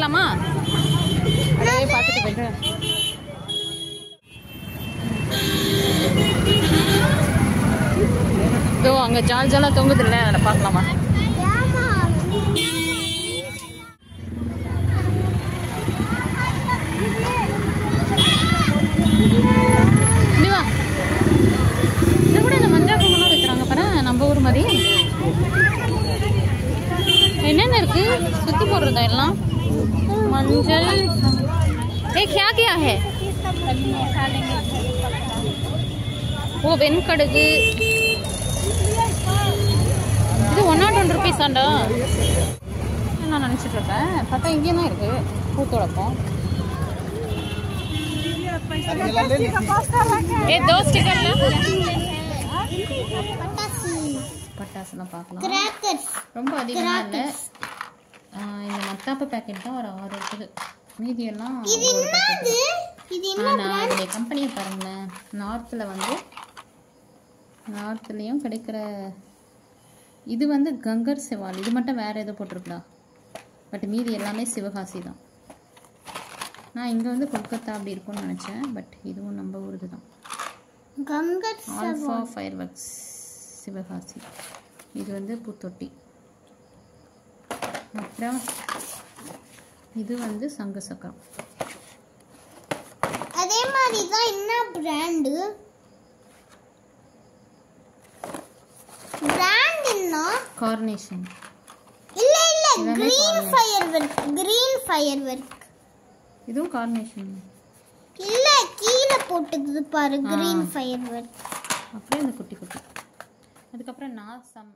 பார்க்கலாமா? அப்படியே பார்த்துட்டு போயிட்டு இதோ அங்கே ஜால்ஜாலாக தொங்குது இல்லை, அதில் பார்க்கலாமா? இதுவா இது கூட இந்த மஞ்சள் குங்குமம் வைக்கிறாங்க பாரு, நம்ம ஊர் மாதிரி. என்னென்ன இருக்கு சுத்தி போடுறதா எல்லாம்? மஞ்சள் क्या क्या है? ஓ வெண்கடுகு. இது 101 rupees ஆண்டா. நான் நினச்சிட்டு இருக்கேன், பார்த்தா இங்கே தான் இருக்கு பூத்தொடப்பம். ஏ दो स्टिकर பட்டாசுலாம் பார்க்கலாம். ரொம்ப அதிகமாக இல்லை. இந்த மத்தாப்பு பேக்கெட் தான் ஒரு 6 இருக்குது. மீதி எல்லாம் இந்த கம்பெனியை பாருங்களேன். நார்த்துலேயும் கிடைக்கிற இது வந்து கங்கர் செவால். இது மட்டும் வேறு எதோ போட்டிருக்கா, பட் மீதி எல்லாமே சிவகாசி தான். நான் இங்கே வந்து கொல்கத்தா அப்படி இருக்கும்னு நினச்சேன், பட் இதுவும் நம்ம ஊருக்கு தான். Alpha fire works Sivakasi. இது வந்து பூத்தொட்டி. அப்புறம் இது வந்து சங்க சக்கரம். அதே மாதிரி தான் என்ன பிராண்ட் என்ன? கார்னேஷன். இல்ல கிரீன் ஃபயர் ஒர்க். இதுவும் கார்னேஷன் இல்ல, கீழே போட்டுது பாரு கிரீன் ஃபயர் ஒர்க். அப்புறம் இந்த குட்டி குட்டி. அதுக்கப்புறம் நாசம்.